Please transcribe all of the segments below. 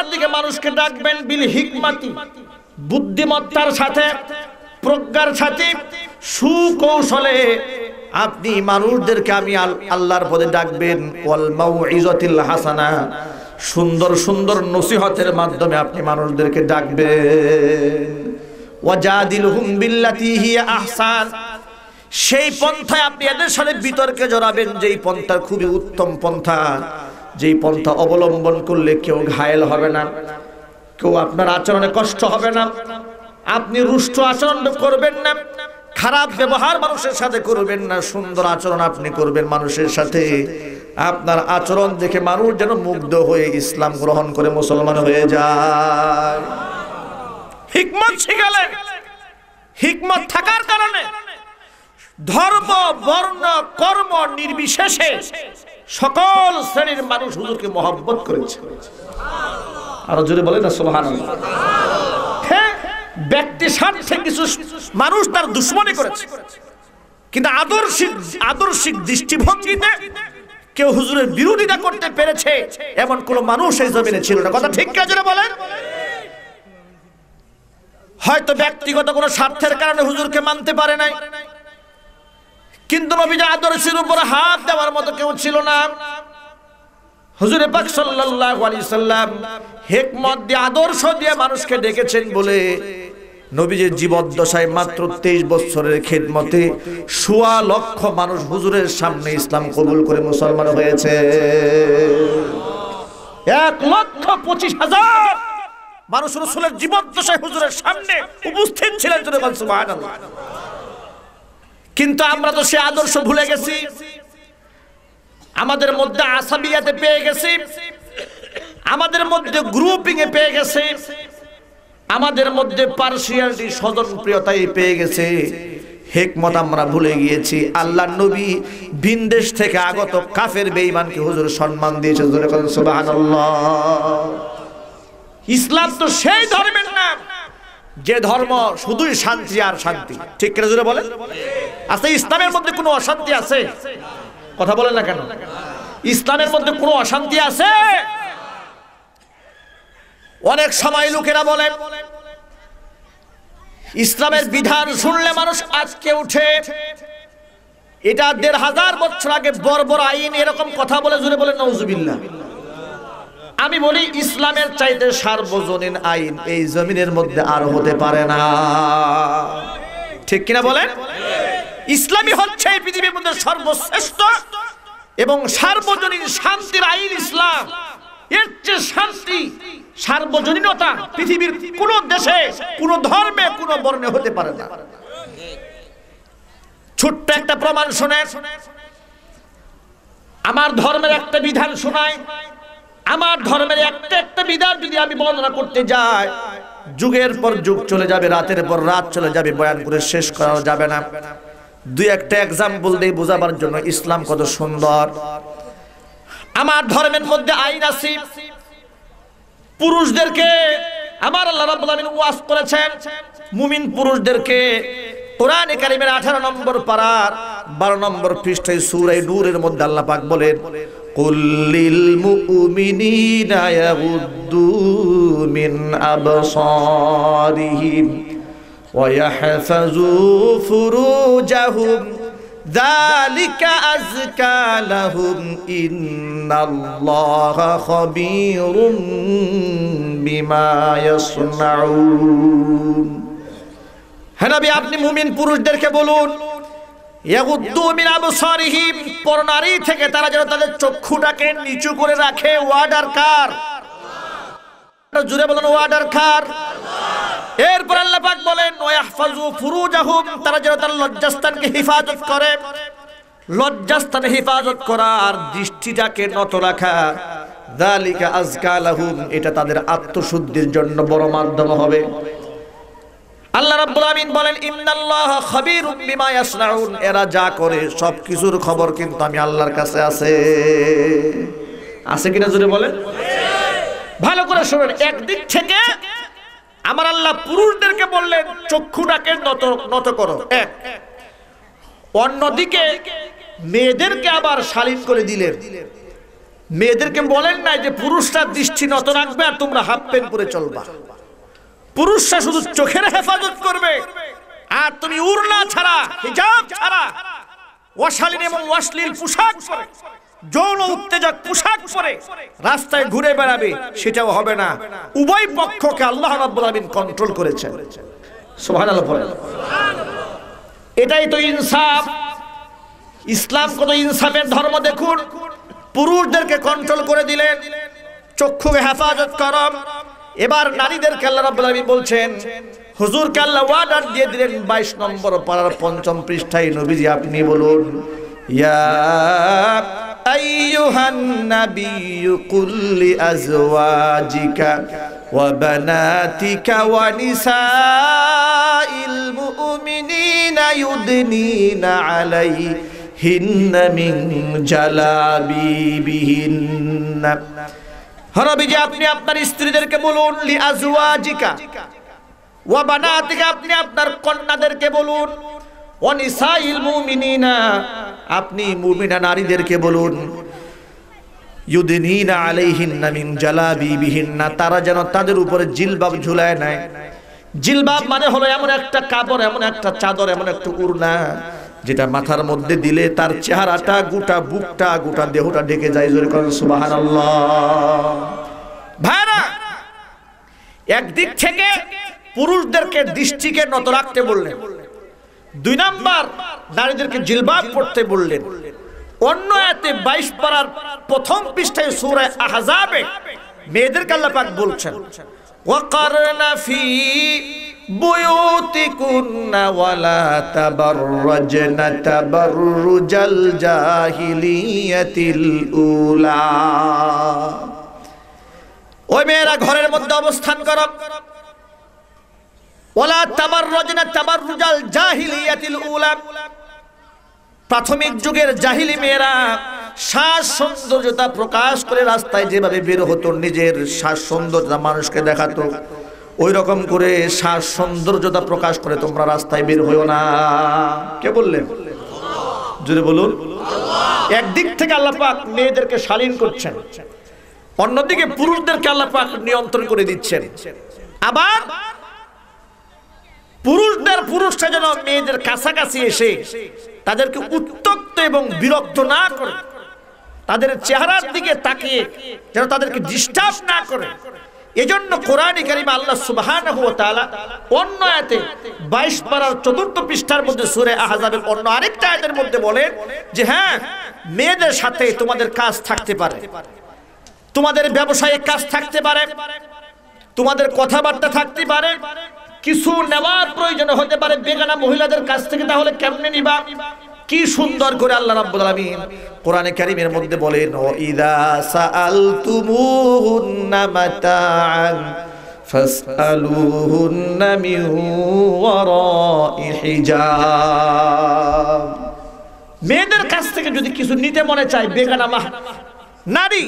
আল্লাহর দিকে মানুষকে ডাকবেন বিল হিকমাতি, বুদ্ধিমত্তার সাথে, প্রজ্ঞার সাথে, সুকৌশলে আপনি মানুষদেরকে আমি আল্লাহর পথে ডাকবেন। ওয়াল মাউইজাতিল হাসানা, সুন্দর সুন্দর নসিহতের মাধ্যমে আপনি মানুষদেরকে ডাকবেন। ওয়াজাদিলহুম বিল্লাতি হিয়া আহসান, সেই পন্থায় আপনি এদের সাথে বিতর্কে জড়াবেন, যেই পন্থা খুবই উত্তম পন্থা, যেই পন্থা অবলম্বন করলে কেউ ঘায়েল হবে না, কেউ আপনার আচরণে কষ্ট হবে না, আপনি রুষ্ট আচরণ করবেন না, খারাপ ব্যবহার মানুষের সাথে করবেন না, সুন্দর আচরণ আপনি করবেন মানুষের সাথে। আপনার আচরণ দেখে মানুষ যেন মুগ্ধ হয়ে ইসলাম গ্রহণ করে মুসলমান হয়ে যায়। হিকমত শিখালেন। হিকমত থাকার কারণে ধর্ম, বর্ণ, কর্ম নির্বিশেষে সকল শ্রেণীর মানুষ হুজুরকে মহব্বত করেছে। আরো জোরে বলেন না সুবহানাল্লাহ। হ্যাঁ, ব্যক্তি স্বার্থে কিছু মানুষ তার দুশমনি করেছে, কিন্তু আদর্শিক দৃষ্টিভঙ্গিতে কেউ হুজুরের বিরোধিতা করতে পেরেছে এমন কোন মানুষ এই জমিনে ছিল না। কথা ঠিক কাজে বলেন। হয়তো ব্যক্তিগত কোনো স্বার্থের কারণে হুজুরকে মানতে পারে নাই, কিন্তু নবীর আদর্শের উপর হাত দেওয়ার মতো কেউ ছিল না। হুজুর পাক সাল্লাল্লাহু আলাইহি সাল্লাম হিকমত দিয়ে, আদর্শ দিয়ে মানুষকে ডেকেছেন বলে নবীজির জীবদ্দশায় মাত্র 23 বছরের খেদমতে 1.25 লক্ষ মানুষ হুজুরের সামনে ইসলাম কবুল করে মুসলমান হয়েছে। 1,25,000 মানুষ রাসূলের জীবদ্দশায় হুজুরের সামনে উপস্থিত ছিলেন। সুবহানাল্লাহ। কিন্তু আমরা তো সে আদর্শ ভুলে গেছি, আমাদের মধ্যে আসাবিয়াতে পেয়ে গেছি, আমাদের মধ্যে গ্রুপিং এ পেয়ে গেছে, আমাদের মধ্যে পার্সিয়ালিটি, স্বজনপ্রিয়তাই পেয়ে গেছে। হিকমত আমরা ভুলে গিয়েছি। আল্লাহর নবী ভিনদেশ থেকে আগত কাফের বেঈমানকে হুজুর সম্মান দিয়েছে। সুবহানাল্লাহ। ইসলাম তো সেই ধর্মের নাম যে ধর্ম শুধুই শান্তি আর শান্তি। ঠিক করে জোরে বলেন। আচ্ছা, ইসলামের মধ্যে কোনো অশান্তি আছে? কথা বলেন না কেন? ইসলামের মধ্যে কোনো অশান্তি আছে? অনেক সময় লোকেরা বলে ইসলামের বিধান শুনলে মানুষ আজকে উঠে, এটা 1500 বছর আগে বর্বর আইন, এরকম কথা বলে। জোরে বলেন নাউজুবিল্লাহ। আমি বলি ইসলামের চাইতে সার্বজনীন আইন এই জমিনের মধ্যে আর হতে পারে না। ঠিক কিনা বলেন? ইসলামই হচ্ছে এই পৃথিবীর মধ্যে সর্বশ্রেষ্ঠ এবং সার্বজনীন শান্তির আইন ইসলাম। এর চেয়ে শান্তি, সার্বজনীনতা পৃথিবীর কোন দেশে, কোন ধর্মে, কোন বর্ণে হতে পারে না। ছোট্ট একটা প্রমাণ শুনেন। আমার ধর্মের একটা বিধান শোনায়, আমার ধর্মের একটা বিধান যদি আমি বর্ণনা করতে যাই, যুগের পর যুগ চলে যাবে, রাতের পর রাত চলে যাবে, বয়ান করে শেষ করা যাবে না। দুই একটা এক্সাম্পল দেই বোঝাবার জন্য ইসলাম কত সুন্দর। আমার ধর্মের মধ্যে আইন আছে, পুরুষদেরকে আমার আল্লাহ রাব্বুল আলামিন ওয়াজ করেছেন, মুমিন পুরুষদেরকে। কোরআনে কারীমের 18 নম্বর পারার 12 নম্বর পৃষ্ঠায় সূরা নূরের মধ্যে আল্লাহ পাক বলেন, কুল লিল মুমিনিনা ইয়াগুদ্দু মিন আবসারিহিম ওয়া ইয়াহফাযু ফুরুজাহুম যালিকা আযকা লাহুম ইন্নাল্লাহা খাবীরুম বিমা ইয়াসনাউন। হে নবী, আপনি মুমিন পুরুষদেরকে বলুন, ইয়াগুদ্দু মিন আবসারিহিম, পরনারী থেকে তারা যেন তাদের চক্ষুটাকে নিচু করে রাখে। ওয়ার্ডার কার? জুড়ে বলেন ওয়ার্ডার কার? এরপর আল্লাহ পাক বলেন ওয়াহফাজু ফুরুজাহুম, তারা যেন তার লজ্জাস্থানকে হেফাজত করে। লজ্জাস্থানে হেফাজত করা আর দৃষ্টিটাকে নত রাখা, যালিকা আযকা লাহুম, এটা তাদের আত্মশুদ্ধির জন্য বড় মাধ্যম হবে। আল্লাহ রাব্বুল আমিন বলেন ইন্নাল্লাহা খাবীরুম বিমা ইয়াসনাউন, এরা যা করে সব কিছুর খবর কিন্তু আমি আল্লাহর কাছে আছে। আছে কিনা জোরে বলেন? ভালো করে শুনুন। একদিক থেকে আমার আল্লাহ পুরুষদেরকে বললেন চক্ষুটাকে নত করো, এক। অন্যদিকে মেয়েদেরকে আবার শালীন করে দিলেন। মেয়েদেরকে বলেন না যে পুরুষরা দৃষ্টি নত রাখবে আর তোমরা হাফ প্যান্ট পরে চলবা। পুরুষরা শুধু চোখের হেফাজত করবে আর তুমি উড়না ছাড়া, হিজাব ছাড়া, অশালীন এবং অশ্লীল পোশাক পরে, যৌন উত্তেজক পোশাক পরে রাস্তায় ঘুরে বেড়াবে, সেটাও হবে না। উভয় পক্ষকে আল্লাহ রাব্বুল আলামিন কন্ট্রোল করেছেন। সুবহানাল্লাহ পড়েন। এটাই তো ইনসাফ। ইসলাম কত ইনসাফের ধর্ম দেখুন। পুরুষদেরকে কন্ট্রোল করে দিলেন, চক্ষুকে হেফাজত করো। এবার নারীদেরকে আল্লাহ রাব্বুল আলামিন বলছেন, হুজুরকে আল্লাহ ওয়ার্ডার দিয়ে দিলেন 22 নম্বর পারার 5ম পৃষ্ঠায়, নবীজি আপনি বলুন, ইয়া আইয়ুহান নাবিয়্যু কুল লিআজওয়াজিকা ওয়া বানাতিকা ওয়া নিসাইল মুমিনিনা ইউদনিনা আলাইহিন্না মিন জালাবিবিহিন্না। নবীজি আপনি আপনার স্ত্রীদেরকে বলুন, লিআজওয়াজিকা ওয়া বানাতিকা আপনি আপনার কন্যাদেরকে বলুন, ওয়া নিসাইল মুমিনিনা আপনি মুমিনা নারীদেরকে বলুন, ইউদনিনা আলাইহিন্না মিন জালাবিবিহিন্না তারা যেন তাদের উপরে জিলবাব ঝুলায় নেয়। জিলবাব মানে হলো এমন একটা কাপড়, এমন একটা চাদর, এমন একটা ওড়না যেটা মাথার মধ্যে দিলে তার চেহারাটা, গোটা বুকটা, গোটা দেহটা ঢেকে যায়। জোরে করেন সুবহানাল্লাহ। ভাইরা, একদিক থেকে পুরুষদেরকে দৃষ্টিকে নত রাখতে বললেন, 2 নাম্বার নারীদেরকে জিলবাব পড়তে বললেন। অন্য আয়াতে 22 পারার 1ম পৃষ্ঠায় সূরা আহজাবে মেয়েদেরকে আল্লাহ পাক বলছেন, ওয়াকারনা ফি বুয়ুতিকুন্না ওয়ালা তাবাররাজনা তাবাররুজাল জাহিলিয়াতিল উলা। ওই মেয়েরা ঘরের মধ্যে অবস্থান করো, ওয়ালা তাবাররাজনা তাবাররুজাল জাহিলিয়াতিল উলা। প্রাথমিক যুগের জাহিলি মেয়েরা শ্বাস সৌন্দর্যতা প্রকাশ করে রাস্তায় যেভাবে বের হতো, নিজের শ্বাস সৌন্দর্যতা মানুষকে দেখাতো, ওই রকম করে শ্বাস সৌন্দর্যতা প্রকাশ করে তোমরা রাস্তায় বের হইও না। কে বললেন? জোরে বলুন। একদিক থেকে আল্লাহ পাক মেয়েদেরকে শালীন করছেন, অন্যদিকে পুরুষদেরকে আল্লাহ পাক নিয়ন্ত্রণ করে দিচ্ছেন। আবার পুরুষরা যেন মেয়েদের কাছাকাছি এসে তাদেরকে উত্ত্যক্ত এবং বিরক্ত না করে, তাদের চেহারার দিকে তাকিয়ে যেন তাদেরকে ডিস্টার্ব না করে। এজন্য কোরআনে কারিমে আল্লাহ সুবহানাহু ওয়া তাআলা অন্য আয়াতে 22 পারার 4th পৃষ্ঠার মধ্যে সূরা আহজাবের অন্য আরেকটা আয়াতের মধ্যে বলেন যে হ্যাঁ, মেয়েদের সাথে তোমাদের কাজ থাকতে পারে, তোমাদের ব্যবসায়িক কাজ থাকতে পারে, তোমাদের কথাবার্তা থাকতে পারে, কিছু নেওয়ার প্রয়োজন হতে পারে বেগানা মহিলাদের কাছ থেকে। তাহলে কেমনে নিবা? কি সুন্দর করে আল্লাহ রাব্বুল আলামিন কোরআনে কারীমের মধ্যে বলেন, ও ইযা সাআলতুমুহুন্না মাতাআন ফাসআলুহুন্না মিন ওয়ারাই হিজাব। মেয়েদের কাছ থেকে যদি কিছু নিতে মনে চায়, বেগানা নারী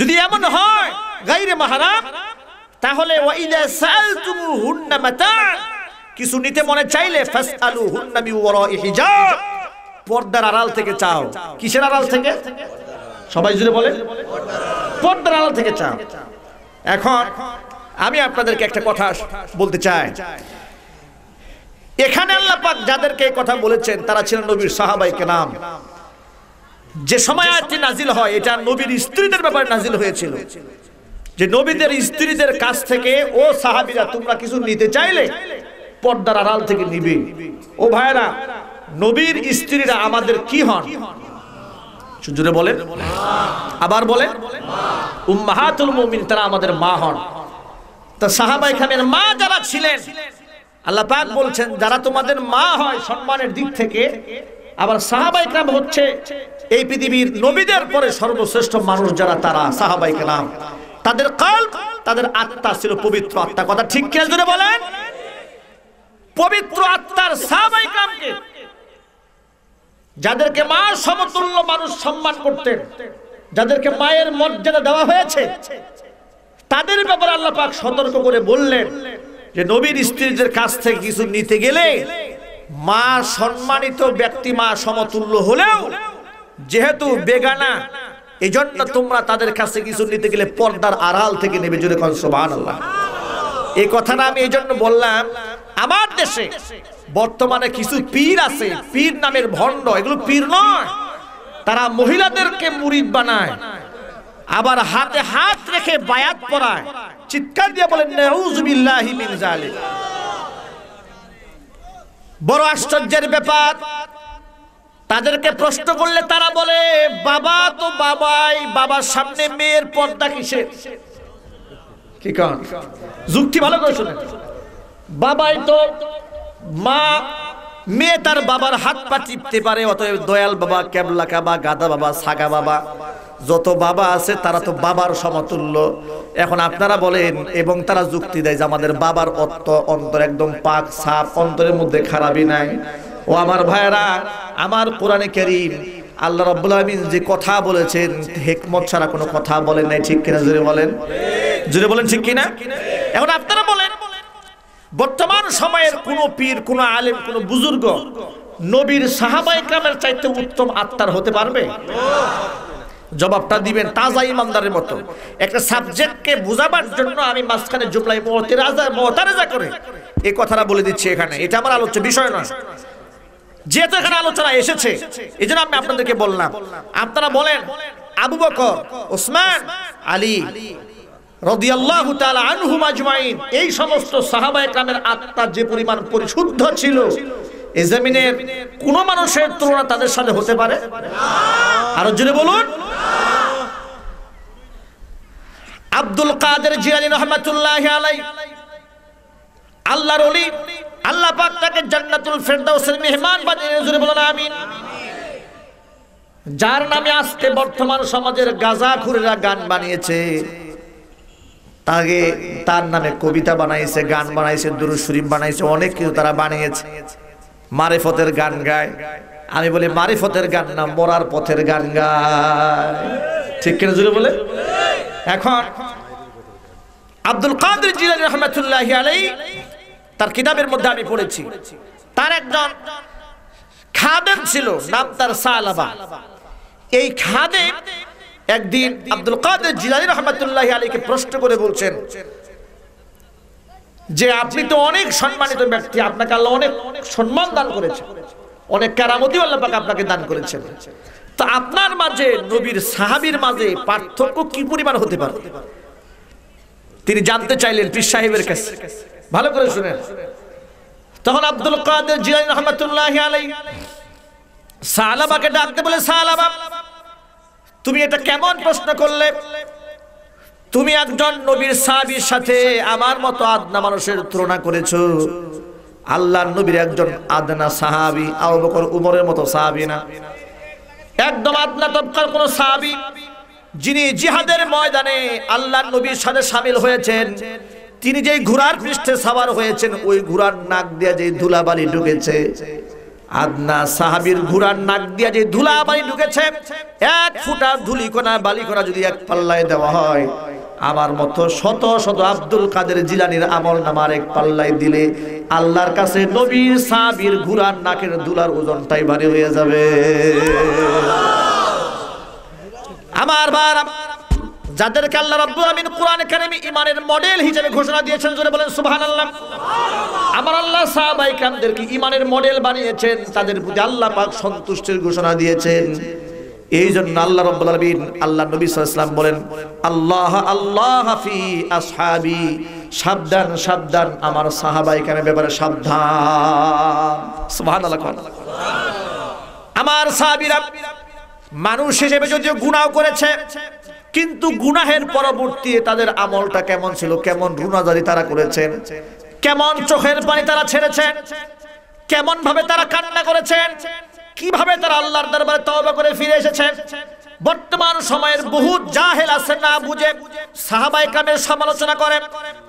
যদি এমন হয় গায়রে মাহরাম, তাহলে ওয়া ইযা সাআলতুমুহুন্না মাতাআন কিছু নিতে মনে চাইলে ফাসআলুহুন্না মিন ওয়ারাই হিজাব, পর্দার আড়াল থেকে চাও। কিসের আড়াল থেকে? সবাই জুড়ে বলেন, পর্দার আড়াল থেকে চাও। এখন আমি আপনাদেরকে একটা কথা বলতে চাই। এখানে আল্লাহ পাক যাদেরকে এই কথা বলেছেন তারা ছিলেন নবীর সাহাবায়ে কেরাম। যে সময় আয়াতটি নাজিল হয় এটা নবীর স্ত্রীদের ব্যাপারে নাজিল হয়েছিল, যে নবীদের স্ত্রীদের কাছ থেকে ও সাহাবীরা তোমরা কিছু নিতে চাইলে পর্দার আড়াল থেকে নিবে। ও ভাইরা, নবীর স্ত্রীরা আমাদের কি হন? জোরে বলেন, আবার বলেন, উম্মাহাতুল মুমিন, তারা আমাদের মা হন। তা সাহাবায়ে কেরামের মা যারা ছিলেন, আল্লাহ পাক বলছেন যারা তোমাদের মা হয় সম্মানের দিক থেকে, আবার সাহাবায়ে কেরাম হচ্ছে এই পৃথিবীর নবীদের পরে সর্বশ্রেষ্ঠ মানুষ যারা, তারা সাহাবায়ে কেরাম। তাদের কলব, তাদের আত্মা ছিল পবিত্র আত্মা। কথা ঠিক কি জোরে বলেন? পবিত্র আত্মার সাহাবায়ে কেরামকে, যাদেরকে মা সমতুল্য মানুষ সম্মান করতেন, যাদেরকে মায়ের মর্যাদা দেওয়া হয়েছে, তাদের ব্যাপারে আল্লাহ পাক সতর্ক করে বললেন যে নবীর স্ত্রীদের কাছ থেকে কিছু নিতে গেলে মা সম্মানিত ব্যক্তি, মা সমতুল্য হলেও যেহেতু বেগানা এই জন্য তোমরা তাদের কাছে কিছু নিতে গেলে পর্দার আড়াল থেকে নেবে, জোরে কোন সুবহানাল্লাহ। এই কথাটা আমি এই জন্য বললাম, আমার দেশে বর্তমানে কিছু পীর আছে, পীর নামের ভণ্ড, এগুলো পীর নয়, তারা মহিলাদেরকে মুরিদ বানায়, আবার হাতে হাত রেখে বায়াত পরায়, চিৎকার দিয়ে বলেন নাউযুবিল্লাহি মিন যালিক। বড় আশ্চর্যের ব্যাপার, তাদেরকে প্রশ্ন করলে তারা বলে বাবা তো বাবাই, বাবার সামনে মেয়ের পর্দা কিসের? কি কারণ? যুক্তি ভালো করে শুনেন। বাবাই তো মা, মেয়ে তার বাবার হাত পা টিপতে পারে, অতএব দয়াল বাবা, কেবলা কাবা, গাদা বাবা, সাগা বাবা, যত বাবা আছে তারা তো বাবার সমতুল্য। এখন আপনারা বলেন, এবং তারা যুক্তি দেয় যে আমাদের বাবার অন্তর একদম পাক সাফ, অন্তরের মধ্যে খারাপই নাই। ও আমার ভাইরা, আমার কোরআনে কারীম আল্লাহ রাব্বুল আলামিন যে কথা বলেছেন, হিকমত ছাড়া কোনো কথা বলেন নাই, ঠিক কিনা? জোরে বলেন, জোরে বলেন, ঠিক কিনা? এখন আপনারা বলেন, বর্তমান সময়ের কোন পীর, কোন আলেম, কোন বুজুর্গ নবীর সাহাবায়ে কেরামের চাইতে উত্তম আত্মার হতে পারবে? জবাবটা দিবেন তাজা ইমানদারের মতো। একটা সাবজেক্টকে বোঝাবার জন্য আমি মাঝখানে জুমলাই মুতারাজা করে এই কথাটা বলে দিচ্ছি এখানে, এটা আমার আলোচ্য বিষয় নয়, যেহেতু এখানে আলোচনা এসেছে এই জন্য আমি আপনাদেরকে বললাম। আপনারা বলেন আবু বকর, ওসমান, আলী রাদিয়াল্লাহু তাআলা আনহুম আজমাইন, এই সমস্ত সাহাবায়ে কেরামের আত্মা যে পরিমাণ পরিশুদ্ধ ছিল, এই জমিনের কোন মানুষের তুলনা তাদের সাথে হতে পারে? আরো জোরে বলুন। আব্দুল কাদের জিলানী রাহমাতুল্লাহি আলাইহি, আল্লাহর ওলি, আল্লাহ পাক তাকে জান্নাতুল ফেরদাউসের মেহমান বানিয়ে, জোরে বলুন আমিন। যার নামে আজকে বর্তমান সমাজের গাঁজাখুরেরা গান বানিয়েছে, তার নামে কবিতা বানাইছে, গান বানাইছে, দুরূদ শরীফ বানাইছে, অনেক কিছু তারা বানিয়েছে, মারিফতের গান গায়। আমি বলি মারিফতের গান না, মরার পথের গান গায়, ঠিক কিনা? জোরে বলে। এখন আব্দুল কাদের জিলানী রাহমাতুল্লাহি আলাইহি তার কিতাবের মধ্যে আমি পড়েছি, তার একজন খাদেম ছিল, নাম তার সালাবা। এই খাদেম একদিন আব্দুল কাদের জিলানী রাহমাতুল্লাহি আলাইহিকে প্রশ্ন করে বলছেন যে আপনি তো অনেক সম্মানিত ব্যক্তি, আপনাকে আল্লাহ অনেক সম্মান দান করেছেন, অনেক কেরামতি আল্লাহ পাক আপনাকে দান করেছেন, তো আপনার মাঝে নবীর সাহাবীর মাঝে পার্থক্য কি পরিমাণ হতে পারে? তিনি জানতে চাইলেন পীর সাহেবের কাছে। ভালো করে শুনেন। তখন আব্দুল কাদের জিলানী রাহমাতুল্লাহি আলাইহি সালাবাকে ডাকতে বলে, সালাবা তুমি এটা কেমন প্রশ্ন করলে? তুমি একজন নবীর সাহাবীর সাথে আমার মতো আদনা মানুষের তুলনা করেছো। আল্লাহর নবীর একজন আদনা সাহাবী, আবু বকর উমরের মতো সাহাবী না, একদম আদনা তবকার কোন সাহাবী, যিনি জিহাদের ময়দানে আল্লাহর নবীর সাথে শামিল হয়েছেন। তিনি যেই ঘোড়ার পৃষ্ঠে সওয়ার হয়েছেন, ওই ঘোড়ার নাক দিয়ে যে ধুলাবালি ঢুকেছে, আদনা সাহাবীর ঘোড়ার নাক দিয়ে যে ধুলাবালি ঢুকেছে, এক ফুটা ধুলিকণা বালিকণা যদি এক পাল্লায় দেওয়া হয়, আমার মতো শত শত আব্দুল কাদের জিলানীর আমল নামার এক পাল্লায় দিলে আল্লাহর কাছে নবীর সাহাবীর ঘোড়ার নাকের ধুলার ওজনটাই ভারী হয়ে যাবে। আমার ভাইরা, যাদেরকে আল্লাহ রাব্বুল আলামিন কোরআনে কারিমে ঈমানের মডেল হিসেবে ঘোষণা দিয়েছেন, জোরে বলেন সুবহানাল্লাহ। আমার আল্লাহ সাহাবায়ে কেরামদেরকে ঈমানের মডেল বানিয়েছেন, তাদের প্রতি আল্লাহ পাক সন্তুষ্টির ঘোষণা দিয়েছেন। এই জন্য আল্লাহ রাব্বুল আলামিন, আল্লাহ নবী সাল্লাল্লাহু আলাইহি ওয়াসাল্লাম বলেন, আল্লাহ আল্লাহ ফি আসহাবি, সাবধান সাবধান আমার সাহাবায়ে কেরামের ব্যাপারে সাবধান। সুবহানাল্লাহ। আমার সাহাবীরা মানুষ হিসেবে যদিও গুনাহ করেছে, কিন্তু গুনাহের পরবর্তীতে তাদের আমলটা কেমন ছিল, কেমন রুনাজারি তারা করেছেন, কেমন চোখের পানি তারা ছেড়েছেন, কেমন ভাবে তারা কান্না করেছেন, কিভাবে তারা আল্লাহর দরবারে তওবা করে ফিরে এসেছেন। বর্তমান সময়ের বহু জাহেল আছে, না বুঝে সাহাবায়ে কেরামের সমালোচনা করে,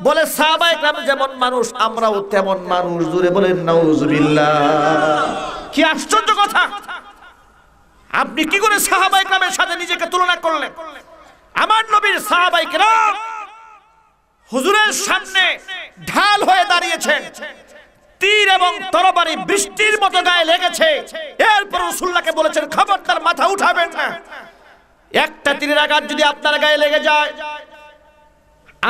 বলে সাহাবায়ে কেরাম যেমন মানুষ আমরাও তেমন মানুষ। জোরে বলেন নাউজুবিল্লাহ। কি আশ্চর্য কথা! আপনি কি করে সাহাবায়ে কেরামের সাথে নিজেকে তুলনা করলেন? আমার নবীর সাহাবায়ে কেরাম হুজুরের সামনে ঢাল হয়ে দাঁড়িয়েছেন, তীর এবং তরবারি বৃষ্টির মতো গায়ে লেগেছে, এরপর রাসূলুল্লাহকে বলেছেন খবরদার মাথা উঠাবেন না। একটা তীরের আঘাত যদি আপনার গায়ে লেগে যায়,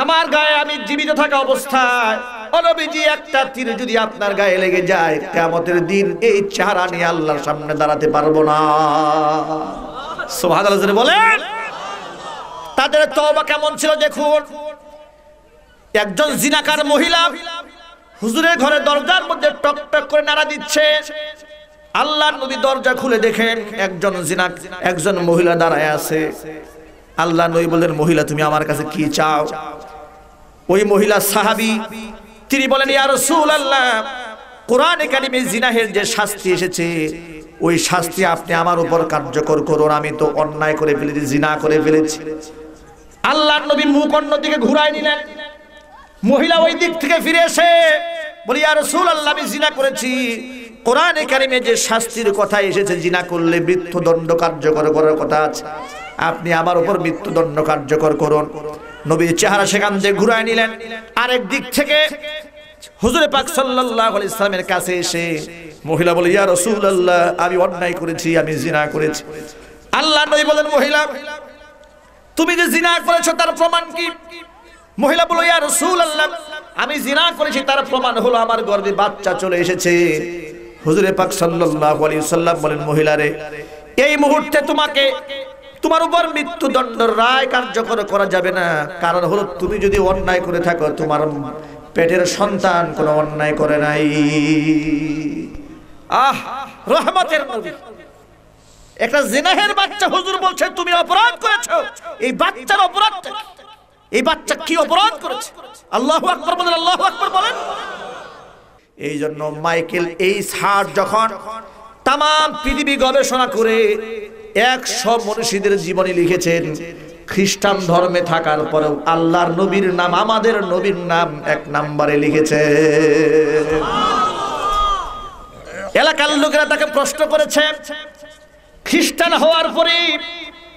আমার গায়ে আমি জীবিত থাকা অবস্থায় ও নবীজি একটা তীর যদি আপনার গায়ে লেগে যায়, কিয়ামতের দিন এই চেহারা নিয়ে আল্লাহর সামনে দাঁড়াতে পারবো না। সুবহানাল্লাহ বলেন। তাদের তওবা কেমন ছিল দেখুন। একজন জিনাকার মহিলা হুজুরের ঘরে দরজার মধ্যে টক টক করে নাড়া দিচ্ছে। আল্লাহর নবী দরজা খুলে দেখেন একজন মহিলা দাঁড়ায় আছে। আল্লাহর নবী বলেন, মহিলা তুমি আমার কাছে কি চাও? ওই মহিলা সাহাবী, তিনি বলেন, ইয়া রাসূলুল্লাহ, কোরআনে কারিমে জিনাহের যে শাস্তি এসেছে, ওই শাস্তি আপনি আমার উপর কার্যকর করুন। আমি তো অন্যায় করে ফেলেছি, জিনা করে ফেলেছি। আল্লাহর নবী মুখ অন্যদিকে ঘুরায় নিলেন। মহিলা ওই দিক থেকে ফিরে এসে বলি, ইয়া রাসূলুল্লাহ, আমি জিনা করেছি। কোরআনে কারিমে যে শাস্তির কথা এসেছে, জিনা করলে মৃত্যুদণ্ড কার্যকর করার কথা আছে, আপনি আমার উপর মৃত্যুদণ্ড কার্যকর করুন। নবীর চেহারা সেখান থেকে ঘুরায় নিলেন। আরেক দিক থেকে হুজুর পাক সাল্লাল্লাহু আলাইহি সাল্লামের কাছে এসে মহিলা বলে, ইয়া রাসূলুল্লাহ, আমি অন্যায় করেছি, আমি জিনা করেছি। আল্লাহর নবী বলেন, মহিলা তুমি যে জিনা করেছো তার প্রমাণ কি? মহিলা বলল, ইয়া রাসূলুল্লাহ, আমি জিনা করেছি তার প্রমাণ হলো আমার গর্ভে বাচ্চা চলে এসেছে। হুজুর পাক সাল্লাল্লাহু আলাইহি সাল্লাম বলেন, মহিলারে, এই মুহূর্তে তোমার উপর মৃত্যুদণ্ড রায় কার্যকর করা যাবে না। কারণ হলো তুমি যদি অন্যায় করে থাকো, তোমার পেটের সন্তান কোনো অন্যায় করে নাই। রহমতের নবী, একটা জিনাহের বাচ্চা হুজুর বলছে তুমি অপরাধ করেছো। এই বাচ্চার অপরাধ, এই বাচ্চা কি অপরাধ করেছে? আল্লাহু আকবার বলেন, আল্লাহু আকবার বলেন। এই জন্য মাইকেল এইচ হার্ট যখন তাম পৃথিবী গবেষণা করে 100 মনীষীদের জীবনী লিখেছেন, খ্রিস্টান ধর্মে থাকার পরেও আল্লাহর নবীর নাম, আমাদের নবীর নাম 1 নম্বরে লিখেছে। এলাকার লোকেরা তাকে প্রশ্ন করেছে, খ্রিস্টান হওয়ার পরে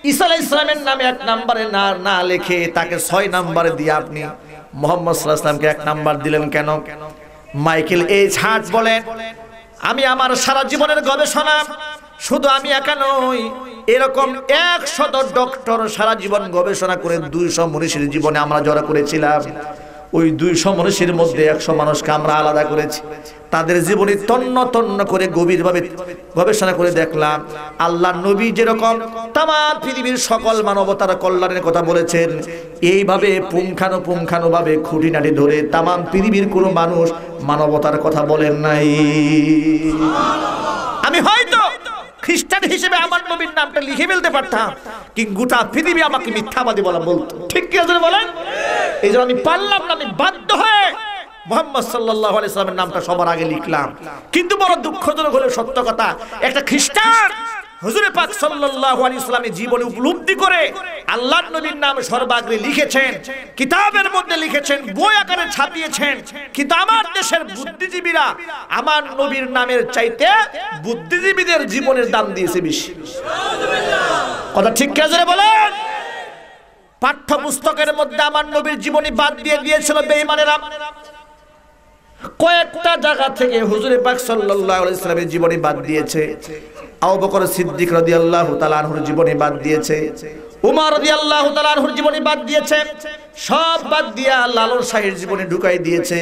ঈসা আলাইহিস সালামের নামে 1 নম্বরে না লিখে তাকে 6 নম্বরে দিয়ে আপনি মুহাম্মদ সাল্লাল্লাহু আলাইহি সাল্লামকে 1 নম্বর দিলেন কেন? মাইকেল এইচ হার্ট বলেন, আমি আমার সারা জীবনের গবেষণা, শুধু আমি একা নই, এরকম 100 ডক্টর সারা জীবন গবেষণা করে 200 মনীষীর জীবনে আমরা জড়া করেছিলাম। ওই 200 মনীষীর মধ্যে 100 মানুষকে আমরা আলাদা করেছি। তাদের জীবনী তন্ন তন্ন করে গভীরভাবে গবেষণা করে দেখলাম, আল্লাহর নবী যেরকম তাম পৃথিবীর সকল মানবতার কল্যাণের কথা বলেছেন, এইভাবে পুঙ্খানুপুঙ্খানুভাবে খুঁটিনাটি ধরে তাম পৃথিবীর কোনো মানুষ মানবতার কথা বলেন নাই। আমি হয়তো খ্রিস্টান হিসেবে আমার নবীর নামটা লিখে ফেলতে পারতাম, কিন্তু গোটা পৃথিবী আমাকে মিথ্যাবাদী বলা বলতো। ঠিক কি আছে বলেন? এই জন্য আমি পারলাম না, আমি বাধ্য হয়ে মুহাম্মদ সাল্লাল্লাহু আলাইহি সাল্লামের নামটা সবার আগে লিখলাম। কিন্তু বড় দুঃখজনক হলো সত্য কথা, একটা খ্রিস্টান হুজুর পাক সাল্লাল্লাহু আলাইহি সাল্লামের জীবনে উপলব্ধি করে আল্লাহর নবীর নাম সর্বাগ্রে লিখেছেন, কিতাবের মধ্যে লিখেছেন, বই আকারে ছাপিয়েছেন। কিন্তু আমার দেশের বুদ্ধিজীবীরা আমার নবীর নামের চাইতে বুদ্ধিজীবীদের জীবনের দাম দিয়েছে বেশি। কথা ঠিক কি আছে বলেন? পাঠ্যপুস্তকের মধ্যে আমার নবীর জীবনী বাদ দিয়ে দিয়েছিল বেঈমানেরা। কয়েকটা জায়গা থেকে হুজুর পাক সাল্লাল্লাহু আলাইহি সাল্লামের জীবনী বাদ দিয়েছে। আবু বকর সিদ্দিক রাদিয়াল্লাহু তাআলা আনহুর জীবনী বাদ দিয়েছে, উমর রাদিয়াল্লাহু তাআলা আনহুর জীবনী বাদ দিয়েছে, সব বাদ দিয়া লালন শাহের জীবনী ঢুকাই দিয়েছে,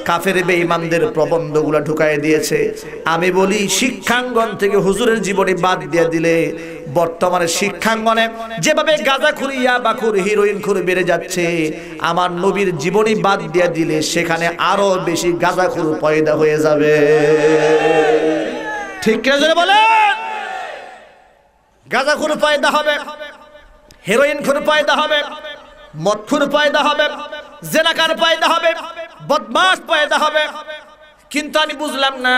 কাফের বেঈমানদের প্রবন্ধগুলো ঢুকাই দিয়েছে। আমি বলি শিক্ষাঙ্গন থেকে হুজুরের জীবনী বাদ দিয়ে দিলে বর্তমানে শিক্ষাঙ্গনে যেভাবে গাঁজাখুরি, ইয়াবাখুর, হিরোইনখুর বেড়ে যাচ্ছে, আমার নবীর জীবনী বাদ দিয়ে দিলে সেখানে আরো বেশি গাঁজাখুর পয়দা হয়ে যাবে। ঠিক কি জোরে বলেন? গাঁজাখুর পয়দা হবে, হেরোইনখুর পয়দা হবে, মদখুর পয়দা হবে, জেনাকার পয়দা হবে, বদমাশ পয়দা হবে। কিন্তু আমি বুঝলাম না,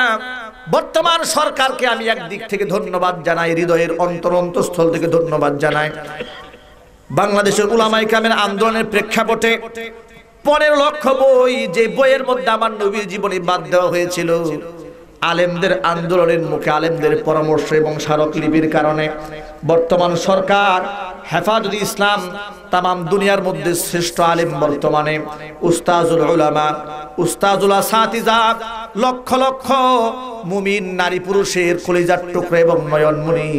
বর্তমান সরকারকে আমি একদিক থেকে ধন্যবাদ জানাই, হৃদয়ের অন্তরস্থল থেকে ধন্যবাদ জানাই। বাংলাদেশের উলামায়ে কেরামের আন্দোলনের প্রেক্ষাপটে 15 লক্ষ বই, যে বইয়ের মধ্যে আমার নবীর জীবনী বাদ দেওয়া হয়েছিল, আলেমদের আন্দোলনের মুখে, আলেমদের পরামর্শ এবং স্মারকলিপির কারণে বর্তমান সরকার হেফাজতে ইসলাম তামাম দুনিয়ার মধ্যে শ্রেষ্ঠ আলেম বর্তমানে উস্তাজুল উলামা, উস্তাজুল আসাতিজা, লক্ষ লক্ষ মুমিন নারী পুরুষের কলিজার টুকরা এবং নয়নমণি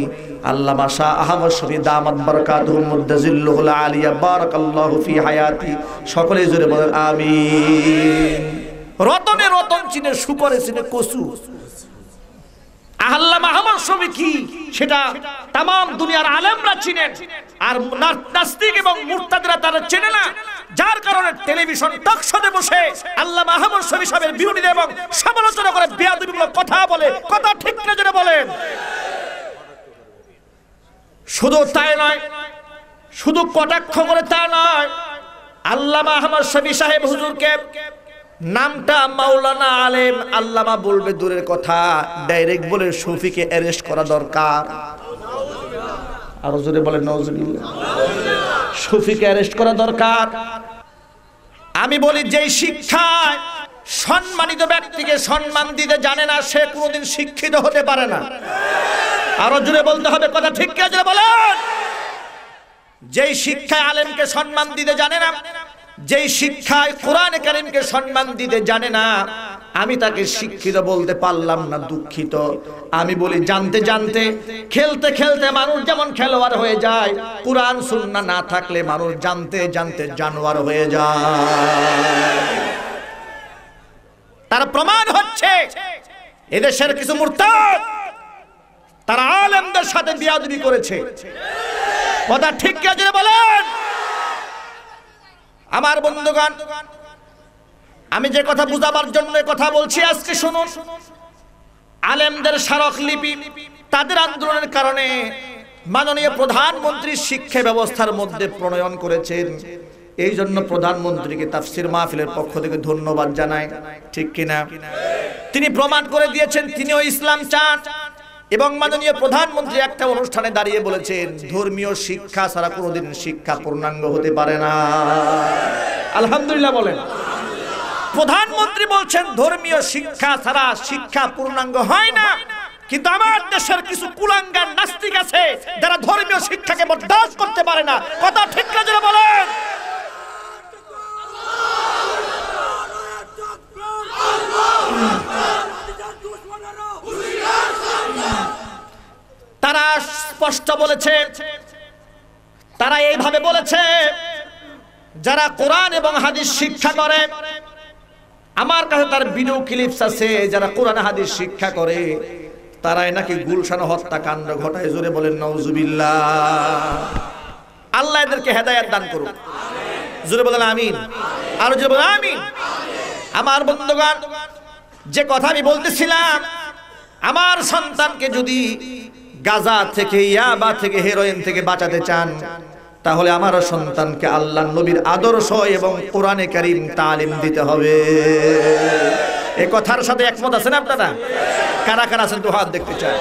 আল্লামা শাহ আহমদ শফি দামাত বারাকাতুহুম মুদ্দাজিল্লুহুল আলিয়া বারাকাল্লাহু ফি হায়াতি। সকলে জোরে বলেন আমিন। রতনে রতন চিনে শুকরে চিনে কসু। আল্লামা আহমদ শফি কি সেটা তাম দুনিয়ার আলেমরা চিনেন, আর নাস্তিক এবং মুরতাদরা তারা চেনে না। যার কারণে টেলিভিশন টক শোতে বসে আল্লামা আহমদ শফি সাহেবের বিরোধিতা এবং সমালোচনা করে বেয়াদবিমূলক কথা বলে। কথা ঠিক না যেটা বলেন। শুধু তাই নয়, শুধু কটাক্ষ করে তা নয়, আল্লামা আহমদ শফি সাহেব হুজুরকে নামটা মাওলানা আলেম আল্লামা বলবে দূরের কথা, ডাইরেক্ট বলে শফিকে অ্যারেস্ট করা দরকার। আরো জোরে বলেন নাউজুবিল্লাহ। শফিকে অ্যারেস্ট করা দরকার। আমি বলি যেই শিক্ষায় সম্মানিত ব্যক্তিকে সম্মান দিতে জানে না, সে কোনোদিন শিক্ষিত হতে পারে না। আরো জোরে বলতে হবে, কথা ঠিক কি জোরে বলেন। যেই শিক্ষায় আলেমকে সম্মান দিতে জানে না, যেই শিক্ষায় কোরআন কারীমকে সম্মান দিতে জানে না, আমি তাকে শিক্ষিত বলতে পারলাম না, দুঃখিত। আমি বলি জানতে জানতে খেলতে খেলতে মানুষ যেমন খেলোয়াড় হয়ে যায়, কোরআন সুন্নাহ না থাকলে মানুষ জানতে জানতে জানোয়ার হয়ে যায়। তার প্রমাণ হচ্ছে এদেশের কিছু মুরতাদ তারা আলেমদের সাথে বিয়াদবি করেছে। কথা ঠিক কি জোরে বলেন। আমার বন্ধুগণ, আমি যে কথা বুঝাবার জন্য কথা বলছি আজকে শুনুন। আলেমদের স্মারকলিপি তাদের আন্দোলনের কারণে মাননীয় প্রধানমন্ত্রী শিক্ষা ব্যবস্থার মধ্যে প্রণয়ন করেছেন। এই জন্য প্রধানমন্ত্রীকে তাফসীর মাহফিলের পক্ষ থেকে ধন্যবাদ জানাই, ঠিক কিনা? তিনি প্রমাণ করে দিয়েছেন তিনিও ইসলাম চান। এবং মাননীয় প্রধানমন্ত্রী একটা অনুষ্ঠানে দাঁড়িয়ে বলেছেন ধর্মীয় শিক্ষা ছাড়া কোনোদিন শিক্ষা পূর্ণাঙ্গ হতে পারে না। আলহামদুলিল্লাহ বলেন। প্রধানমন্ত্রী বলছেন ধর্মীয় শিক্ষা ছাড়া শিক্ষা পূর্ণাঙ্গ হয় না। কিন্তু আমার দেশের কিছু কুলাঙ্গার নাস্তিক আছে যারা ধর্মীয় শিক্ষাকে বরদাস্ত করতে পারে না। কথা ঠিক না যারা বলেন। তারা স্পষ্ট বলেছে, তারা এইভাবে বলেছে যারা কোরআন এবং হাদিস শিক্ষা করে, আমার কাছে তার ভিডিও ক্লিপস আছে, যারা কোরআন হাদিস শিক্ষা করে তারাই নাকি গুলশান হত্যাকাণ্ড ঘটায়। জোরে বলেন নাউজুবিল্লাহ। আল্লাহ এদেরকে হেদায়েত দান করুক। জোরে বলেন আমিন। আর জোরে বলেন আমিন। আমার বন্ধুগণ, যে কথা আমি বলতেছিলাম, আমার সন্তানকে যদি গাজা থেকে, ইয়াবা থেকে, হেরোইন থেকে বাঁচাতে চান, তাহলে আমার সন্তানকে আল্লাহর নবীর আদর্শ এবং কোরআনে কারীম তালিম দিতে হবে। এই কথার সাথে একমত আছেন আপনারা? কারা কারা আছেন তো হাত দেখতে চাই।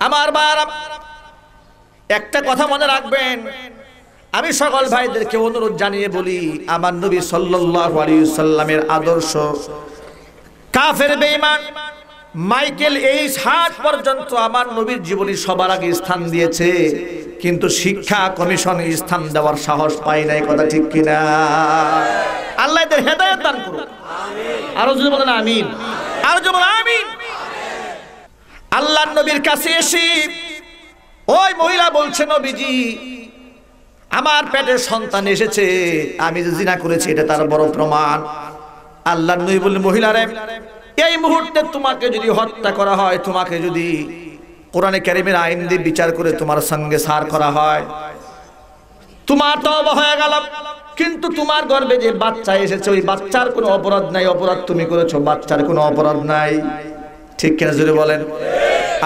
আমার বার একটা কথা মনে রাখবেন, আমি সকল ভাইদেরকে অনুরোধ জানিয়ে বলি, আমার নবী সাল্লাল্লাহু আলাইহি ওয়াসাল্লামের আদর্শ কাফের বেঈমান মাইকেল এইচ হার্ট পর্যন্ত আমার নবীর জীবনী সবার আগে স্থান দিয়েছে, কিন্তু শিক্ষা কমিশন স্থান দেওয়ার সাহস পায় নাই। কথা ঠিক কিনা? আল্লাহ এদের হেদায়েত দান করুন। আমিন। আরো যদি বলেন আমিন। আরো যদি বলেন আমিন। আল্লাহর নবীর কাছে এসে ওই মহিলা বলছে, নবীজি আমার পেটে সন্তান এসেছে, আমি যে জিনা করেছি এটা তার বড় প্রমাণ। আল্লাহর নবী বললেন, মহিলারে এই মুহূর্তে তোমাকে যদি হত্যা করা হয়, তোমাকে যদি কোরআনে কারীমের আইন দিয়ে বিচার করে তোমার সঙ্গে সার করা হয়, তোমার তওবা হয়ে গেল, কিন্তু তোমার গর্ভে যে বাচ্চা এসেছে ওই বাচ্চার কোনো অপরাধ নাই, অপরাধ তুমি করেছো, বাচ্চার কোনো অপরাধ নাই। ঠিক কিনা জোরে বলেন।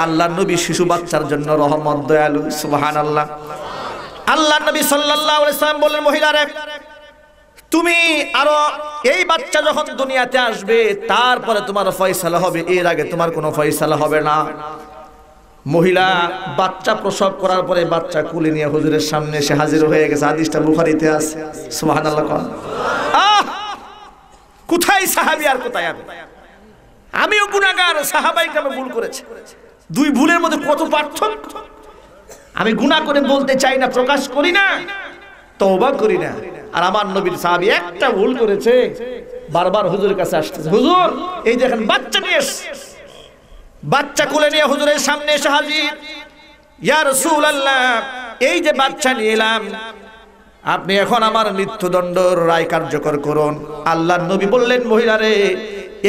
আল্লাহর নবী শিশু বাচ্চার জন্য রহমত, দয়ালু। সুবহানাল্লাহ। আল্লাহর নবী সাল্লাল্লাহু আলাইহি ওয়াসাল্লাম বললেন, মহিলারে তুমি আরো এই বাচ্চা যখন দুনিয়াতে আসবে তারপরে তোমার ফয়সালা হবে, এর আগে তোমার কোনো ফয়সালা হবে না। মহিলা বাচ্চা প্রসব করার পরে বাচ্চা কুলে নিয়ে হুজুরের সামনে এসে হাজির হয়ে গেছে। হাদিসটা বুখারীতে আছে। সুবহানাল্লাহ। কোথায় সাহাবী আর কোথায় আমি? আমিও গুনাহগার, সাহাবাই কেন ভুল করেছে। দুই ভুলের মধ্যে কত পার্থক্য। আমি গুনাহ করে বলতে চাই না, প্রকাশ করি না, তওবা করি না। আর আমার নবীর সাহাবী একটা ভুল করেছে, বারবার হুজুরের কাছে আসতেছে, হুজুর এই দেখেন বাচ্চা নিয়ে এসেছে, বাচ্চা কোলে নিয়ে হুজুরের সামনে এসে হাজির। ইয়া রাসূলুল্লাহ, এই যে বাচ্চা নিয়ে এলাম, আপনি এখন আমার মৃত্যুদণ্ডের রায় কার্যকর করুন। আল্লাহর নবী বললেন, মহিলারে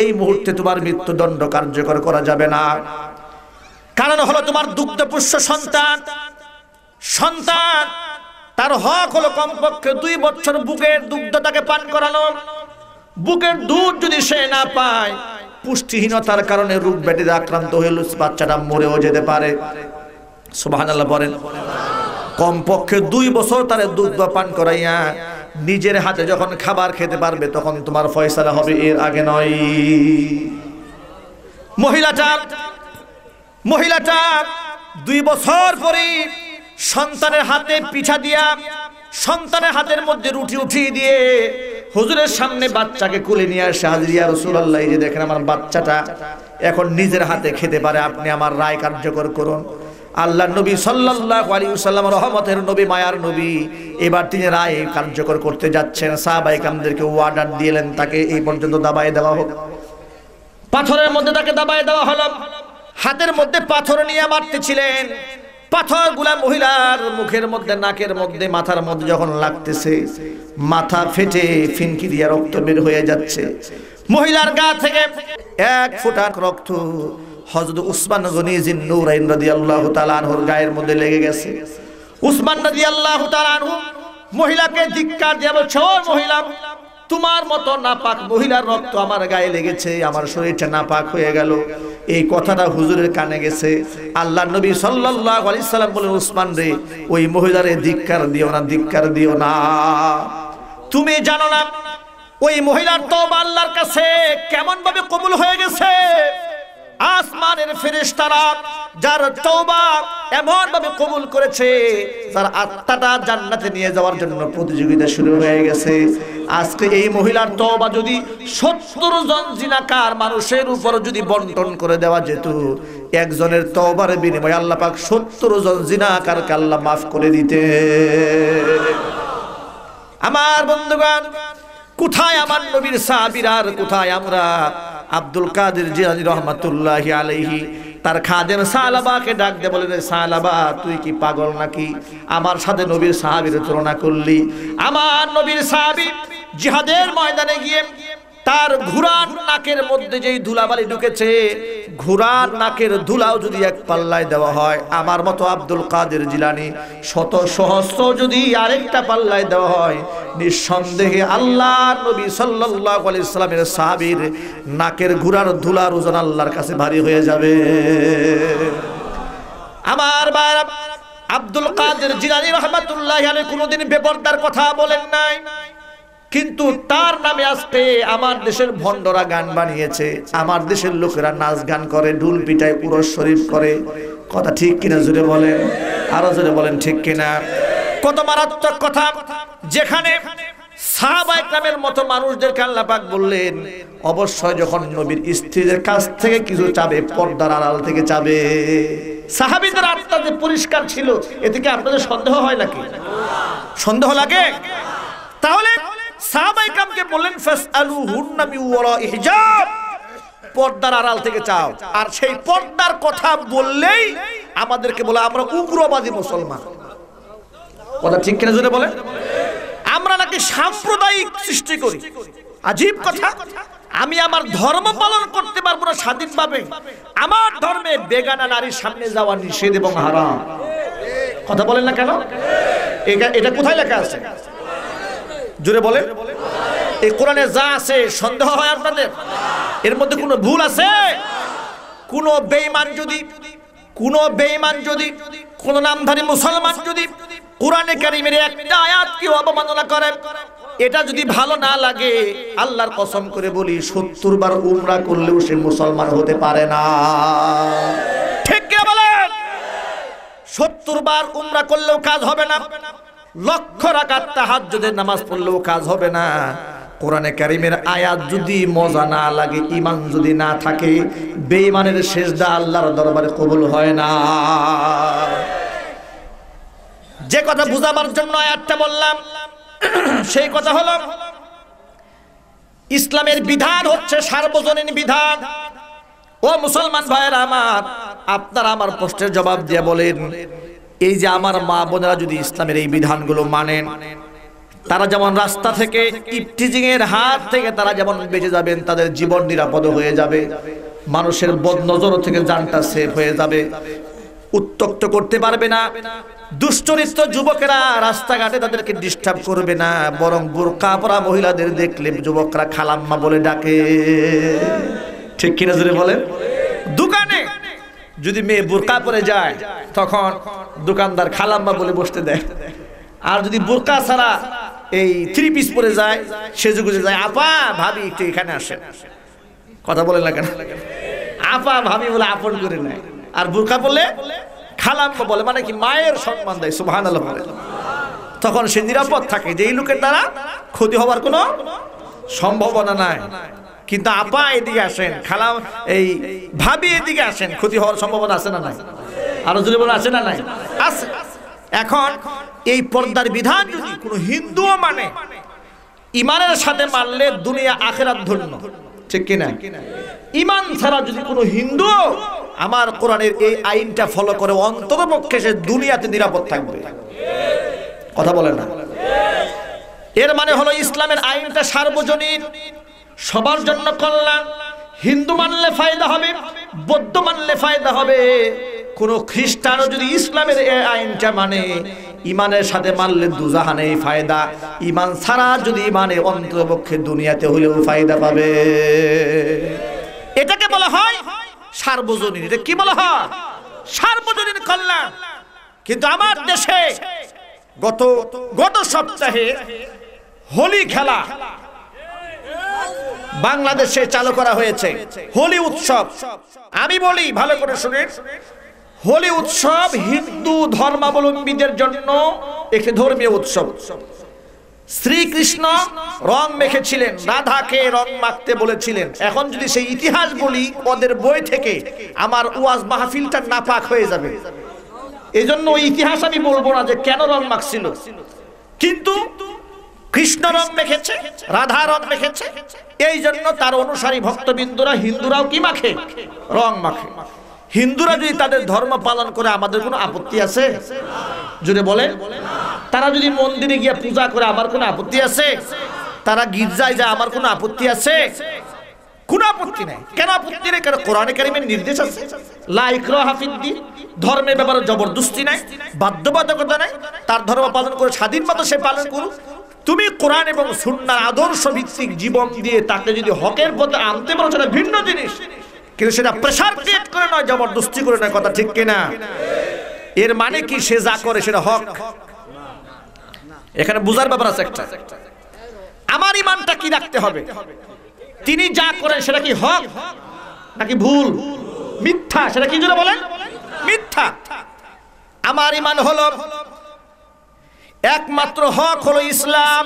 এই মুহূর্তে তোমার মৃত্যুদণ্ড কার্যকর করা যাবে না। কারণ হলো তোমার দুগ্ধপুষ্য সন্তান, সন্তান তার হক হলো কমপক্ষে 2 বছর বুকের দুগ্ধ তাকে পান করানো। বুকের দুধ যদি সে না পায়, পুষ্টিহীনতার কারণে রোগ ব্যাধিতে আক্রান্ত হয়ে বাচ্চাটা মরেও যেতে পারে। সুবহানাল্লাহ বলেন। কমপক্ষে 2 বছর তার দুধ পান করাইয়া নিজের হাতে যখন খাবার খেতে পারবে তখন তোমার ফয়সালা হবে, এর আগে নয়। মহিলাটা 2 বছর পরে সন্তানের হাতে পিঠা দিয়া, সন্তানের হাতের মধ্যে রুটি উঠিয়ে দিয়ে হুজুরের সামনে বাচ্চাকে কোলে নিয়ে আসে হাজির। ইয়া রাসূলুল্লাহ, এই যে দেখেন আমার বাচ্চাটা এখন নিজের হাতে খেতে পারে, আপনি আমার রায় কার্যকর করুন। আল্লাহর নবী সাল্লাল্লাহু আলাইহি ওয়াসাল্লাম রহমতের নবী, মায়ার নবী, এবার তিনি রায় কার্যকর করতে যাচ্ছেন। সাহাবায়ে কেরামদেরকে অর্ডার দিলেন তাকে এই পর্যন্ত দাবায় দেওয়া হোক। পাথরের মধ্যে তাকে দাবায় দেওয়া হলো। হাতের মধ্যে পাথর নিয়ে মারতেছিলেন। পাথরগুলা মহিলার মুখের মধ্যে, নাকের মধ্যে, মাথার মধ্যে যখন লাগতেছে, মাথা ফেটে ফিনকি দিয়ে রক্ত বের হয়ে যাচ্ছে। মহিলার গা থেকে 1 ফোঁটা রক্ত হযরত উসমান গনি জিন্নুরাইন রাদিয়াল্লাহু তাআলা আনহুর গায়ের মধ্যে লেগে গেছে। উসমান রাদিয়াল্লাহু তাআলা আনহু মহিলাকে ধিক্কার দিয়ে বলছে, ও মহিলা, তোমার মতো নাপাক মহিলার রক্ত আমার গায়ে লেগেছে, আমার শরীরটা নাপাক হয়ে গেল। এই কথাটা হুজুরের কানে গেছে। আল্লাহর নবী সাল্লাল্লাহু আলাইহি সাল্লাম বলেন, উসমান রে, ওই মহিলারে ধিক্কার দিও না, ধিক্কার দিও না। তুমি জানো না ওই মহিলার তওবা আল্লাহর কাছে কেমন ভাবে কবুল হয়ে গেছে। আসমানের ফেরেশতারা যার তওবা এমন ভাবে কবুল করেছে, তার আত্মাটা জান্নাতে নিয়ে যাওয়ার জন্য প্রতিযোগিতা শুরু হয়ে গেছে। আজকে এই মহিলার তওবা যদি 70 জন জিনাকার মানুষের উপর যদি বন্টন করে দেওয়া যেত, একজনের তওবার বিনিময়ে আল্লাহ পাক 70 জন জিনাকারকে আল্লাহ মাফ করে দিতে। আমার বন্ধুগণ, কোথায় আমার নবীর সাহাবীরা, আর কোথায় আমরা? আব্দুল কাদের জিলানী রহমাতুল্লাহি আলাইহি তার খাদেম সালাবাকে ডাক দিয়ে বলে, সালাবা, তুই কি পাগল নাকি? আমার সাথে নবীর সাহাবীর তুলনা করলি? আমার নবীর সাহাবী জিহাদের ময়দানে গিয়ে তার ঘোড়ার নাকের মধ্যে যেই ধুলাবালি ঢুকেছে, ঘোড়ার নাকের ধুলাও যদি 1 পাল্লায় দেওয়া হয়, আমার মতো আব্দুল কাদের জিলানী শত সহস্র যদি আরেকটা পাল্লায় দেওয়া হয়, নিঃসন্দেহে আল্লাহর নবী সাল্লাল্লাহু আলাইহি সাল্লামের সাহাবীর নাকের ঘোড়ার ধুলার ওজন আল্লাহর কাছে ভারী হয়ে যাবে। আমার ভাইরা, আব্দুল কাদের জিলানী রাহমাতুল্লাহি আলাইহি কোনোদিন বেপরদার কথা বলেন নাই, কিন্তু তার নামে আজকে আমার দেশের ভণ্ডরা গান বানিয়েছে, আমার দেশের লোকেরা নাচ গান করে, ঢুল পিটায়, উরস শরীফ করে। কথা ঠিক কিনা জোরে বলেন, আরো জোরে বলেন ঠিক কিনা। কত মারাত্মক কথা, যেখানে সাহাবায়ে কেরামের মতো মানুষদেরকে আল্লাহ পাক বললেন, অবশ্যই যখন নবীর স্ত্রীদের কাছ থেকে কিছু চাবে, পর্দার আড়াল থেকে চাবে। সাহাবীদের আত্মা যে পরিষ্কার ছিল, এ থেকে আপনাদের সন্দেহ হয় নাকি? সন্দেহ লাগে? তাহলে সাহাবায়ে কেরামকে বললেন, ফাসআলুহুন্না মিন ওয়ারাই হিজাব, পর্দার আড়াল থেকে চাও। আর সেই পর্দার কথা বললেই আমাদেরকে বলে আমরা উগ্রবাদী মুসলমান। কথা ঠিক কিনা জোরে বলেন? আমরা নাকি সাম্প্রদায়িক সৃষ্টি করি। আজীব কথা। আমি আমার ধর্ম পালন করতে পারবো না স্বাধীনভাবে, আমার ধর্মে বেগানা নারীর সামনে যাওয়া নিষেধ এবং হারাম। কথা বলেন না কেন? এটা কোথায় লেখা আছে? জোরে বলেন। এই কোরআনে যা আছে সন্দেহ হয় আপনাদের? এর মধ্যে কোনো ভুল আছে? কোনো বেঈমান যদি কোন নামধারী মুসলমান যদি কোরআনে কারীমের একটা আয়াতকে অবমাননা করে, এটা যদি ভালো না লাগে, আল্লাহর কসম করে বলি 70 বার উমরা করলেও সে মুসলমান হতে পারে না। ঠিক কি বলেন? 70 বার উমরা করলেও কাজ হবে না, লক্ষ রাকাত তাহাজ্জুদের নামাজ পড়লেও কাজ হবে না। কোরআনে কারীমের আয়াত যদি মজা না লাগে, ঈমান যদি না থাকে, বেঈমানের সিজদা আল্লাহর দরবারে কবুল হয় না। যে কথা বুঝাবার জন্য আয়াতটা বললাম সেই কথা হলো ইসলামের বিধান হচ্ছে সার্বজনীন বিধান। ও মুসলমান ভাইয়েরা আমার, আপনারা আমার প্রশ্নের জবাব দিয়ে বলেন, এই যে আমার মা বোনেরা যদি ইসলামের এই বিধানগুলো মানেন, তারা যেমন রাস্তা থেকে ইফটিজিং এর হাত থেকে তারা যেমন বেঁচে যাবেন, তাদের জীবন নিরাপদ হয়ে যাবে, মানুষের বদনজর থেকে জানটা সেফ হয়ে যাবে, উত্তক্ত করতে পারবে না, দুশ্চরিত্র যুবকেরা রাস্তাঘাটে তাদেরকে ডিস্টার্ব করবে না, বরং বোরকা পরা মহিলাদের দেখলে যুবকরা খালাম্মা বলে ডাকে। ঠিক কিনা জোরে বলেন? দোকানে যদি মেয়ে বোরকা পরে যায় তখন দোকানদার খালাম্মা বলে বসতে দেয়, আর যদি বোরকা ছাড়া এই থ্রি পিস পরে যায় সেজে গুজে যায়, আপা ভাবি একটু এখানে আসেন। কথা বলেন না কেন? আপা ভাবি বলে আপন করে নেয়, আর বোরকা পরলে খালাম্মা বলে, মানে কি মায়ের সম্মান দেয়। সুবহানাল্লাহ বলে। তখন সে নিরাপদ থাকে যে এই লোকের দ্বারা ক্ষতি হওয়ার কোনো সম্ভাবনা নাই। কিন্তু আপা এদিকে আসেন, খালাম এই ভাবি এদিকে আসেন, ক্ষতি হওয়ার সম্ভাবনা আছে না নাই? আরো যদি বলে আছে না নাই? আছে। এখন এই পর্দার বিধান যদি কোনো হিন্দুও মানে, ইমানের সাথে মানলে দুনিয়া আখিরাত ধন্য। ঠিক কিনা? ইমান ছাড়া যদি কোনো হিন্দু আমার কোরআনের এই আইনটা ফলো করে, অন্ততপক্ষে সে দুনিয়াতে নিরাপদ থাকবে। কথা বলে না? এর মানে হলো ইসলামের আইনটা সার্বজনীন, সবার জন্য কল্যাণ। হিন্দু মানলে ফায়দা হবে, বৌদ্ধ মানলে ফায়দা হবে, কোন খ্রিস্টানও যদি ইসলামের এই আইনটা মানে, ইমানের সাথে মানলে দুজাহানেই ফায়দা, ইমান ছাড়া যদি মানে অন্ততপক্ষে দুনিয়াতে হলেও ফায়দা পাবে। এটাকে বলা হয় সার্বজনীন। এটা কি বলা হয়? সার্বজনীন কল্যাণ। কিন্তু আমার দেশে গত সপ্তাহে হোলি খেলা বাংলাদেশে চালু করা হয়েছে, হোলি উৎসব। আমি বলি ভালো করে শুনেন, হোলি উৎসব হিন্দু ধর্মাবলম্বীদের জন্য একটি ধর্মীয় উৎসব। শ্রীকৃষ্ণ রং মেখেছিলেন, রাধাকে রং মাখতে বলেছিলেন। এখন যদি সেই ইতিহাস বলি ওদের বই থেকে, আমার ওয়াজ মাহফিলটা নাপাক হয়ে যাবে। এই জন্য ওই ইতিহাস আমি বলবো না যে কেন রং মাখছিল। কিন্তু কৃষ্ণ রং মেখেছে, রাধা রং মেখেছে, এই জন্য তার অনুসারী ভক্তবিন্দুরা হিন্দুরাও কি মাখে? রং মাখে। হিন্দুরা যদি তাদের ধর্ম পালন করে আমাদের কোনো আপত্তি আছে? যদি বলে, তারা যদি মন্দিরে গিয়ে পূজা করে আমার কোনো আপত্তি আছে? তারা গির্জায় যায় আমার কোনো আপত্তি আছে? কোনো আপত্তি নাই। কেন আপত্তি নেই? কারণ কোরআনে কারিমের নির্দেশ আছে, লা ইকরাহা ফিদ্দীন, ধর্মের ব্যাপারে জবরদস্তি নাই, বাধ্যবাধকতা নাই, তার ধর্ম পালন করে স্বাধীন মতো সে পালন করুক। তুমি কোরআন এবং সুন্নাহর আদর্শ ভিত্তিক জীবন দিয়ে তাকে যদি হকের পথে আনতে পারো সেটা ভিন্ন জিনিস, কিন্তু সেটা প্রেসার ক্রিয়েট করে নয়, জবরদস্তি করে নয়। কথা ঠিক কিনা? এর মানে কি সে যা করে সেটা হক? এখানে বুঝার ব্যাপার আছে একটা। আমার ইমানটা কি রাখতে হবে? তিনি যা করেন সেটা কি হক নাকি ভুল, মিথ্যা? সেটা কি জন্য বলেন? মিথ্যা। আমার ইমান হলো একমাত্র হক হলো ইসলাম।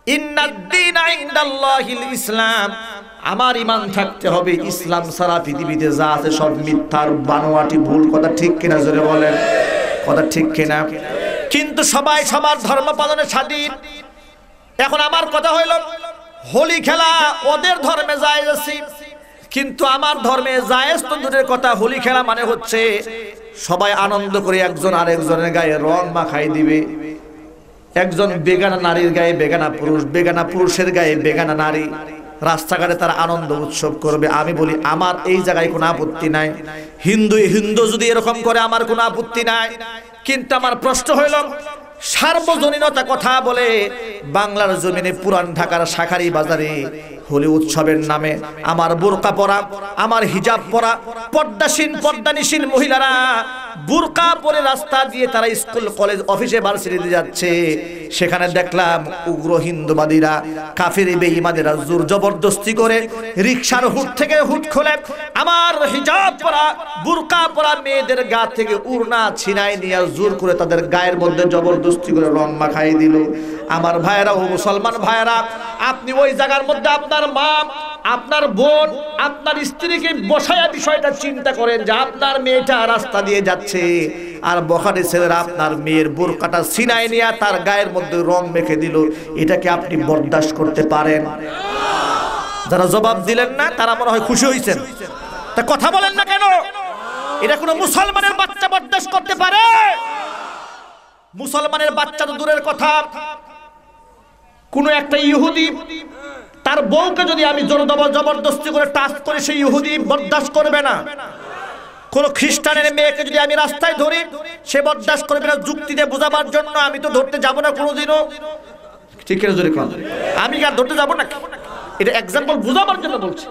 ইন্নাদ-দীনা ইনদাল্লাহিল ইসলাম। আমার ইমান থাকতে হবে ইসলাম ছাড়া পৃথিবীতে যা আছে সব মিথ্যার বানোয়াটি ভুল। কথা ঠিক কিনা জোরে বলেন? কথা ঠিক কিনা? কিন্তু সবাই সবার ধর্ম পালনে স্বাধীন। এখন আমার কথা হইল, হোলি খেলা ওদের ধর্মে জায়েজ আছে, কিন্তু আমার ধর্মে জায়েজ তো দূরের কথা, হোলি খেলা মানে হচ্ছে সবাই আনন্দ করে একজন আরেকজনের গায়ে রং মাখাই দিবে। একজন বেগানা নারীর গায়ে বেগানা পুরুষ, বেগানা পুরুষের গায়ে বেগানা নারী, রাস্তাঘাটে তারা আনন্দ উৎসব করবে। আমি বলি আমার এই জায়গায় কোনো আপত্তি নাই। হিন্দু যদি এরকম করে আমার কোনো আপত্তি নাই। কিন্তু আমার প্রশ্ন হইল, সার্বজনীনতা কথা বলে বাংলার জমিনে পুরান ঢাকার শাখারি বাজারে হোলি উৎসবের নামে আমার বোরকা পরা, আমার হিজাব পরা, পর্দানিসীন মহিলারা বোরকা পরে রাস্তা দিয়ে তারা স্কুল কলেজ অফিসে ভার্সিটিতে যাচ্ছে। সেখানে দেখলাম উগ্র হিন্দুবাদীরা, কাফের বেঈমানেরা জোর জবরদস্তি করে রিকশার হুড থেকে হুড খুলে আমার হিজাব পরা, বোরকা পরা মেয়েদের গা থেকে উড়না ছিনাই নিয়ে জোর করে তাদের গায়ের মধ্যে জবরদস্তি করে রং মাখাই দিল। আমার ভাইয়েরা ও মুসলমান ভাইয়েরা, আপনি ওই জায়গার মধ্যে আপনার মা, আপনার বোন আপনার স্ত্রীকে বসায়া বিষয়টা চিন্তা করেন যে আপনার মেয়েটা রাস্তা দিয়ে যাচ্ছে আর বখাটে ছেলেরা আপনার মেয়ের বোরকাটা সিনায় নিয়ে তার গায়ের মধ্যে রং মেখে দিল, এটাকে আপনি বরদাস্ত করতে পারেন? যারা জবাব দিলেন না তারা মনে হয় খুশি হয়েছেন, তা কথা বলেন না কেন? এটা কোনো মুসলমানের বাচ্চা বরদাস্ত করতে পারে? মুসলমানের বাচ্চা তো দূরের কথা, কোন একটা ইহুদি তার বউকে যদি আমি জবরদস্তি করে টাচ করে সেই ইহুদি বরদাস্ত করবে না। কোন খ্রিস্টানের মেয়েকে যদি আমি রাস্তায় ধরি সে বরদাস্ত করবে না। যুক্তি দিয়ে বোঝাবার জন্য আমি তো ধরতে যাব না কোনোদিনও, ঠিক আছে? জোরে কোন আমি আর ধরতে যাব না, এটা एग्जांपल বোঝাবার জন্য বলছি।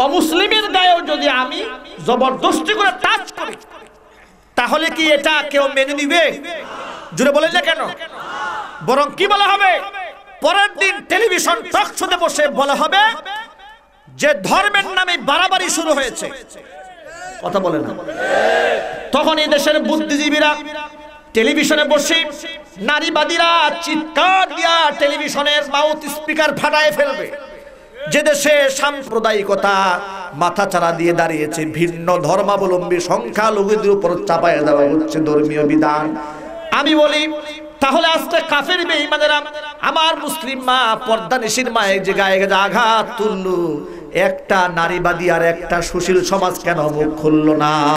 অমুসলিমের গায়েও যদি আমি জবরদস্তি করে টাচ করি তাহলে কি এটা কেউ মেনে নিবে? জোরে বলেন না কেন? বরং কি বলা হবে? পরের দিন টেলিভিশন টক শোতে বসে বলা হবে যে ধর্মের নামে বাড়াবাড়ি শুরু হয়েছে। কথা বলে না? তখন এই দেশের বুদ্ধিজীবীরা টেলিভিশনে বসে নারীবাদীরা চিৎকার দিয়া টেলিভিশনের মাউথ স্পিকার ফাটায় ফেলবে। যে দেশে সাম্প্রদায়িকতা মাথাচাড়া দিয়ে দাঁড়িয়েছে, ভিন্ন ধর্মাবলম্বী সংখ্যালঘুদের উপর চাপায় দেওয়া হচ্ছে ধর্মীয় বিধান। আমি বলি তাহলে আজকে কাফের বেঈমানেরা আমার মুসলিম মা পর্দানিশীর মায়ের যে গায়ে গায়ে আঘাত তুললো, একটা নারীবাদী আর একটা সুশীল সমাজ কেন মুখ খুললো না?